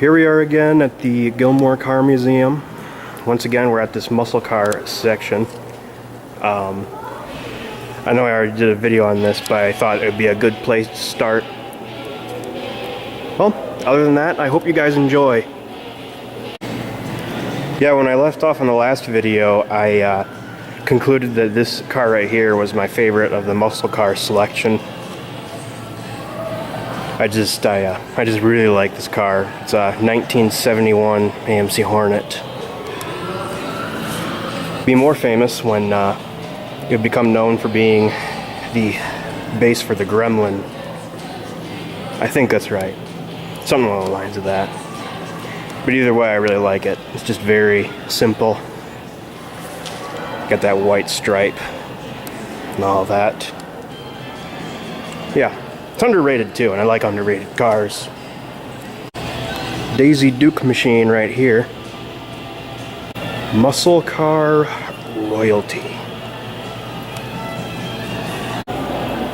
Here we are again at the Gilmore Car Museum. Once again, we're at this muscle car section. I know I already did a video on this, but I thought it would be a good place to start. Well, other than that, I hope you guys enjoy. Yeah, when I left off in the last video, I concluded that this car right here was my favorite of the muscle car selection. I just really like this car. It's a 1971 AMC Hornet. Be more famous when it would become known for being the base for the Gremlin. I think that's right. Something along the lines of that. But either way, I really like it. It's just very simple. Got that white stripe and all that. Yeah. It's underrated too, and I like underrated cars. Daisy Duke machine right here. Muscle car royalty.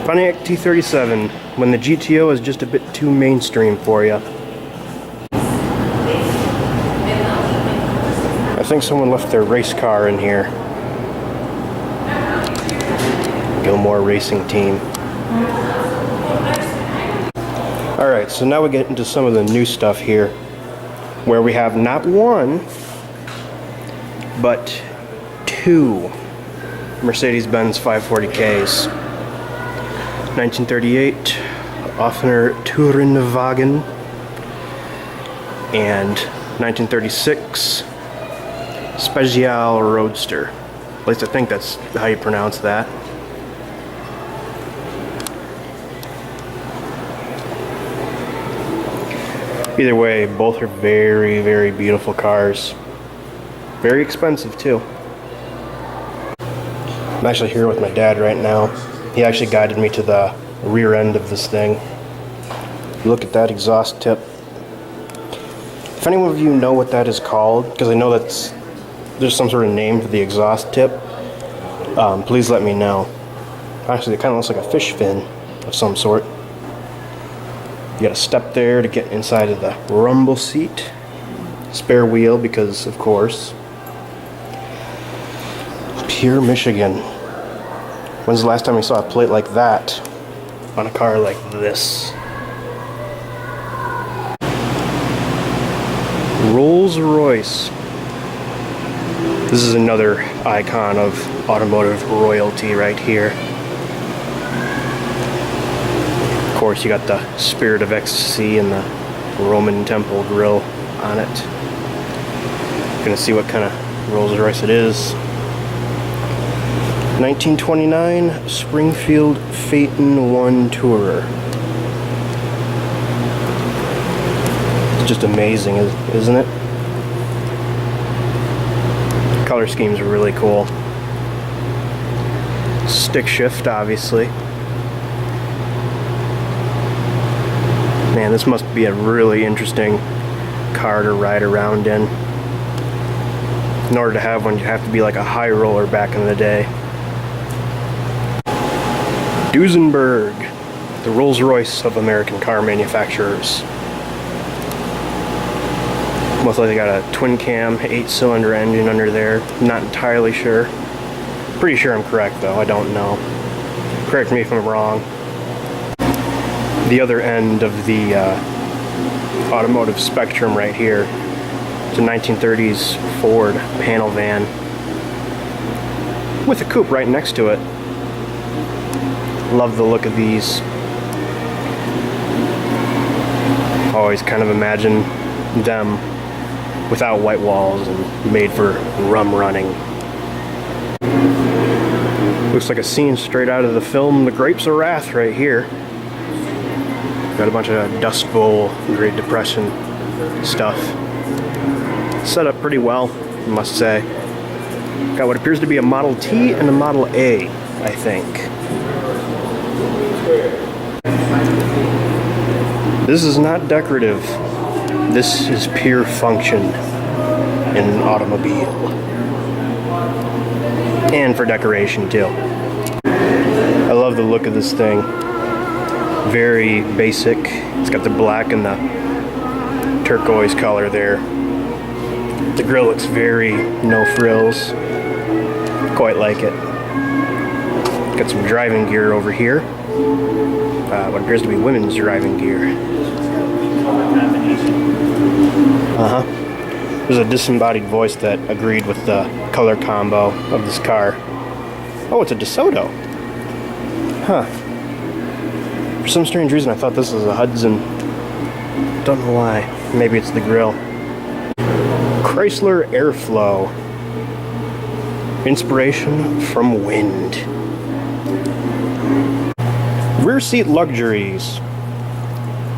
Pontiac T37, when the GTO is just a bit too mainstream for you. I think someone left their race car in here. Gilmore Racing Team. Alright, so now we get into some of the new stuff here, where we have not one, but two Mercedes-Benz 540Ks. 1938 Offener Tourenwagen and 1936 Special Roadster. At least I think that's how you pronounce that. Either way, both are very, very beautiful cars. Very expensive too. I'm actually here with my dad right now. He actually guided me to the rear end of this thing. Look at that exhaust tip. If anyone of you know what that is called, because I know there's some sort of name for the exhaust tip, please let me know. Actually, it kind of looks like a fish fin of some sort. You got a step there to get inside of the rumble seat. Spare wheel because, of course. Pure Michigan. When's the last time you saw a plate like that on a car like this? Rolls-Royce. This is another icon of automotive royalty right here. Of course, you got the Spirit of Ecstasy and the Roman Temple grille on it. Gonna see what kind of Rolls Royce it is. 1929 Springfield Phaeton 1 Tourer. It's just amazing, isn't it? Color schemes are really cool. Stick shift, obviously. Man, this must be a really interesting car to ride around in. In order to have one, you have to be like a high roller back in the day. Duesenberg, the Rolls-Royce of American car manufacturers. Most likely got a twin cam, 8-cylinder engine under there. Not entirely sure. Pretty sure I'm correct though, I don't know. Correct me if I'm wrong. The other end of the automotive spectrum right here. It's a 1930s Ford panel van with a coupe right next to it. Love the look of these. Always kind of imagine them without white walls and made for rum running. Looks like a scene straight out of the film The Grapes of Wrath right here. Got a bunch of Dust Bowl, Great Depression stuff. Set up pretty well, I must say. Got what appears to be a Model T and a Model A, I think. This is not decorative. This is pure function in an automobile. And for decoration, too. I love the look of this thing. Very basic. It's got the black and the turquoise color there. The grill looks very no frills. Quite like it. Got some driving gear over here. What appears to be women's driving gear. There's a disembodied voice that agreed with the color combo of this car. Oh, it's a DeSoto. Huh. For some strange reason, I thought this was a Hudson. Don't know why. Maybe it's the grill. Chrysler Airflow. Inspiration from wind. Rear seat luxuries.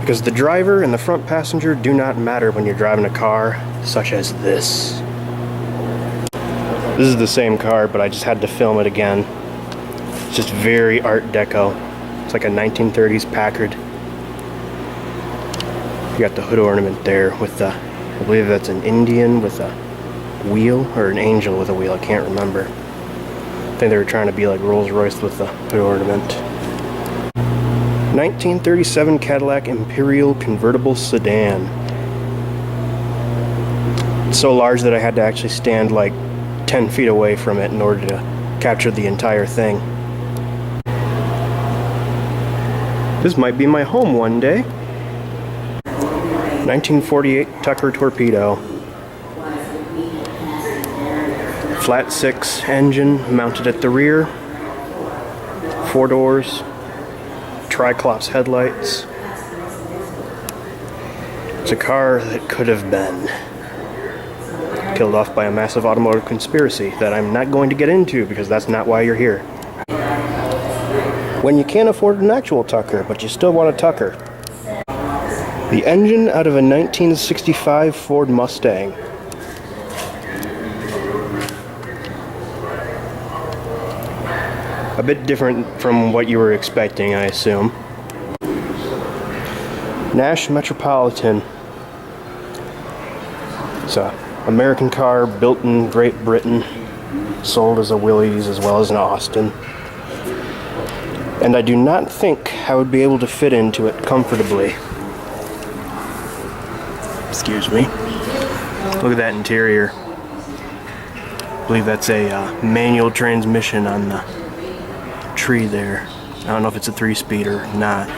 Because the driver and the front passenger do not matter when you're driving a car such as this. This is the same car, but I just had to film it again. It's just very Art Deco. It's like a 1930s Packard. You got the hood ornament there with the, I believe that's an Indian with a wheel, or an angel with a wheel, I can't remember. I think they were trying to be like Rolls-Royce with the hood ornament. 1937 Cadillac Imperial convertible sedan. It's so large that I had to actually stand like 10 feet away from it in order to capture the entire thing. This might be my home one day. 1948 Tucker Torpedo. Flat 6 engine mounted at the rear. 4 doors. Triclops headlights. It's a car that could have been killed off by a massive automotive conspiracy that I'm not going to get into because that's not why you're here. When you can't afford an actual Tucker, but you still want a Tucker. The engine out of a 1965 Ford Mustang. A bit different from what you were expecting, I assume. Nash Metropolitan. It's an American car built in Great Britain, sold as a Willys as well as an Austin. And I do not think I would be able to fit into it comfortably. Excuse me. Look at that interior. I believe that's a manual transmission on the tree there. I don't know if it's a 3-speed or not.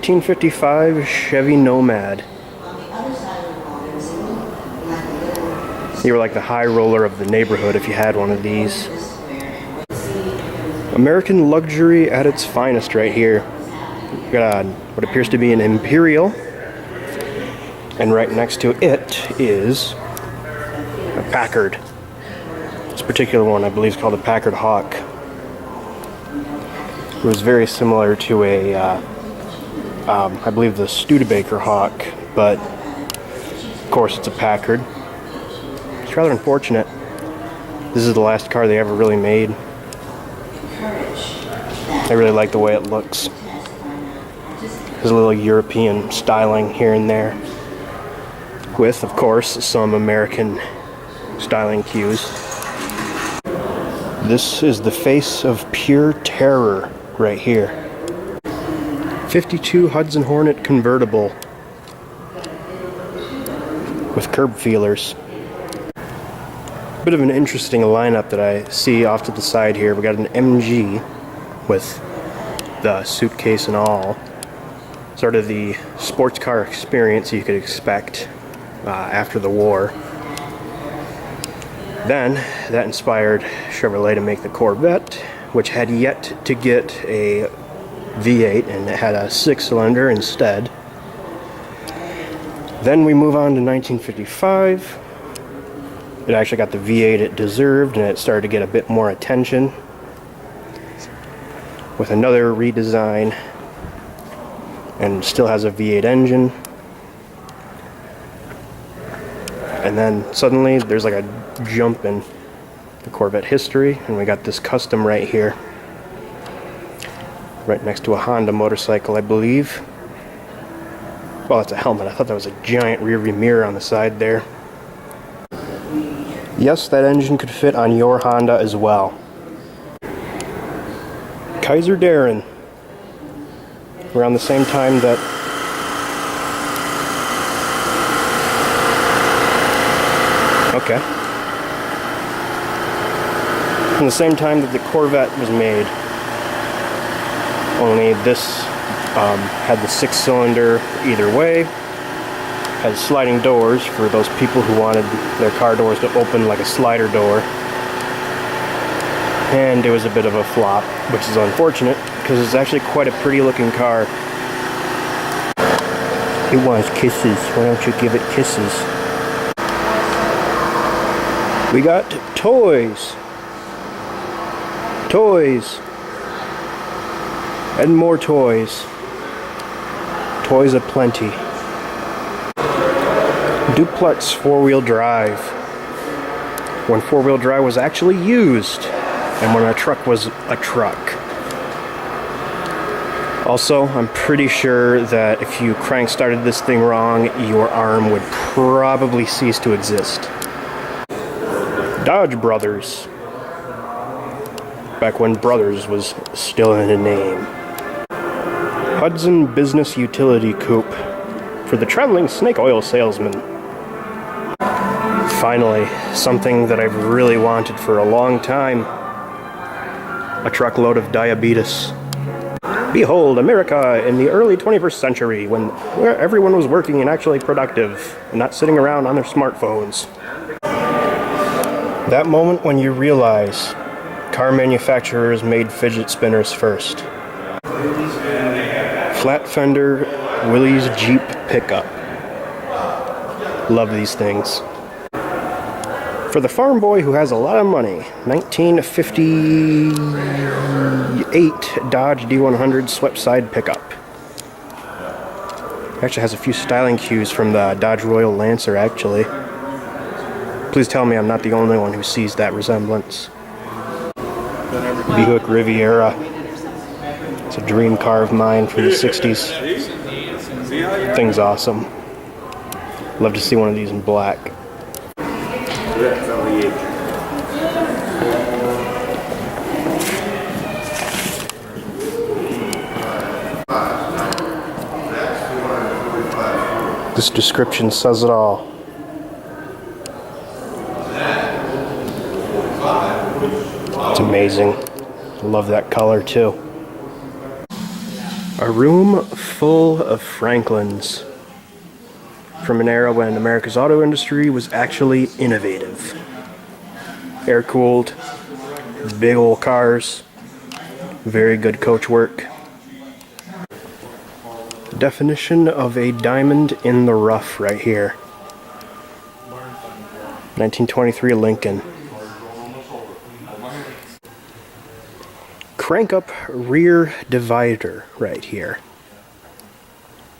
'55 Chevy Nomad. You were like the high roller of the neighborhood if you had one of these. American luxury at its finest right here. We got what appears to be an Imperial, and right next to it is a Packard. This particular one I believe is called a Packard Hawk. It was very similar to a I believe the Studebaker Hawk, but of course it's a Packard. It's rather unfortunate. This is the last car they ever really made. I really like the way it looks. There's a little European styling here and there, with, of course, some American styling cues. This is the face of pure terror right here. 52 Hudson Hornet convertible with curb feelers. Bit of an interesting lineup that I see off to the side here. We got an MG with the suitcase and all. Sort of the sports car experience you could expect after the war. Then that inspired Chevrolet to make the Corvette, which had yet to get a V8 and it had a 6-cylinder instead. Then we move on to 1955. It actually got the V8 it deserved, and it started to get a bit more attention with another redesign, and still has a V8 engine. And then suddenly there's like a jump in the Corvette history, and we got this custom right here, right next to a Honda motorcycle, I believe. Well, it's a helmet. I thought that was a giant rearview mirror on the side there. Yes, that engine could fit on your Honda as well. Kaiser Darren. Around the same time that From the same time that the Corvette was made. Only this had the 6-cylinder either way. Had sliding doors for those people who wanted their car doors to open like a slider door. And it was a bit of a flop, which is unfortunate because it's actually quite a pretty looking car. It wants kisses. Why don't you give it kisses? We got toys. Toys. And more toys. Toys aplenty. Duplex 4-wheel drive. When 4-wheel drive was actually used. And when a truck was a truck. Also, I'm pretty sure that if you crank started this thing wrong, your arm would probably cease to exist. Dodge Brothers. Back when Brothers was still in a name. Hudson Business Utility Coupe for the traveling snake oil salesman. Finally, something that I've really wanted for a long time. A truckload of diabetes. Behold, America in the early 21st century, when everyone was working and actually productive, and not sitting around on their smartphones. That moment when you realize car manufacturers made fidget spinners first. Flat fender Willys Jeep pickup. Love these things. For the farm boy who has a lot of money, 1958 Dodge D100 swept side pickup. Actually has a few styling cues from the Dodge Royal Lancer, actually. Please tell me I'm not the only one who sees that resemblance. Buick Riviera. It's a dream car of mine from the 60s. Thing's awesome. Love to see one of these in black. This description says it all. It's amazing. I love that color too. A room full of Franklins. From an era when America's auto industry was actually innovative. Air-cooled, big old cars, very good coach work. Definition of a diamond in the rough right here. 1923 Lincoln. Crank up rear divider right here.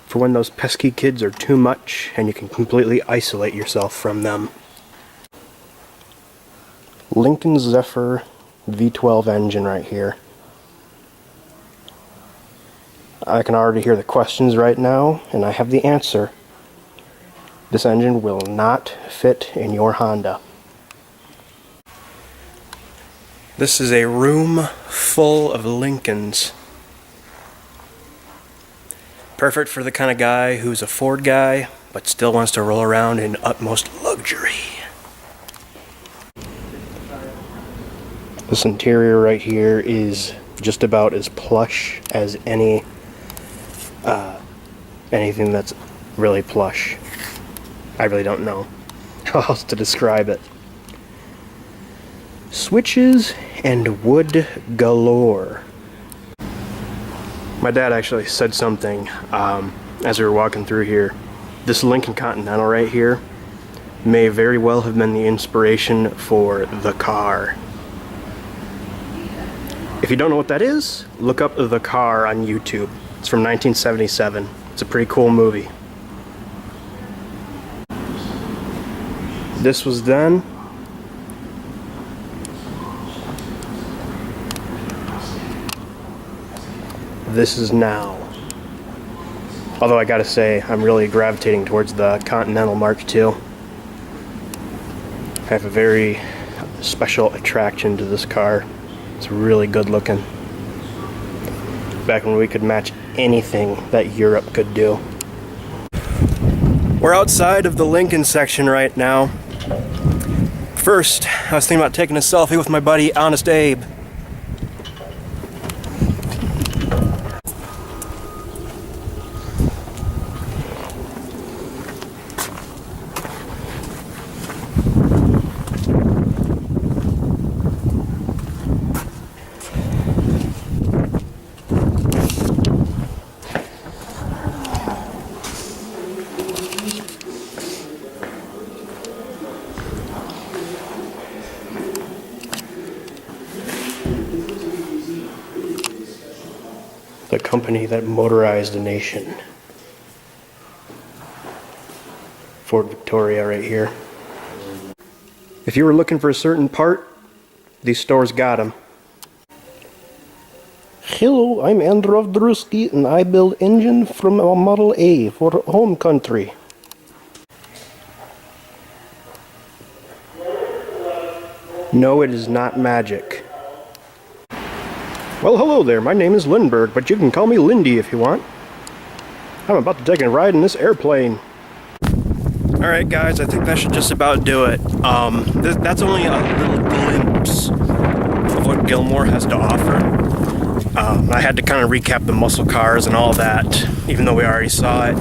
For when those pesky kids are too much and you can completely isolate yourself from them. Lincoln Zephyr V12 engine right here. I can already hear the questions right now, and I have the answer. This engine will not fit in your Honda. This is a room full of Lincolns. Perfect for the kind of guy who's a Ford guy, but still wants to roll around in utmost luxury. This interior right here is just about as plush as anything that's really plush. I really don't know how else to describe it. Switches and wood galore. My dad actually said something as we were walking through here. This Lincoln Continental right here may very well have been the inspiration for the car. If you don't know what that is, look up The Car on YouTube. It's from 1977. It's a pretty cool movie. This was then. This is now. Although I gotta say, I'm really gravitating towards the Continental Mark II. I have a very special attraction to this car. It's really good looking. Back when we could match anything that Europe could do. We're outside of the Lincoln section right now. First, I was thinking about taking a selfie with my buddy Honest Abe. The company that motorized a nation. Ford Victoria right here. If you were looking for a certain part, these stores got them. Hello, I'm Androv Drusky and I build engine from a Model A for home country. No, it is not magic. Well, hello there, my name is Lindbergh, but you can call me Lindy if you want. I'm about to take a ride in this airplane. Alright guys, I think that should just about do it. That's only a little glimpse of what Gilmore has to offer. I had to kind of recap the muscle cars and all that, even though we already saw it.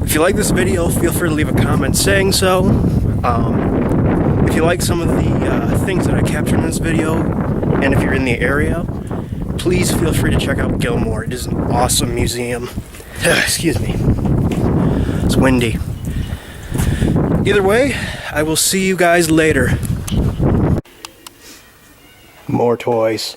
If you like this video, feel free to leave a comment saying so. If you like some of the things that I captured in this video, and if you're in the area, please feel free to check out Gilmore. It is an awesome museum. Excuse me. It's windy. Either way, I will see you guys later. More toys.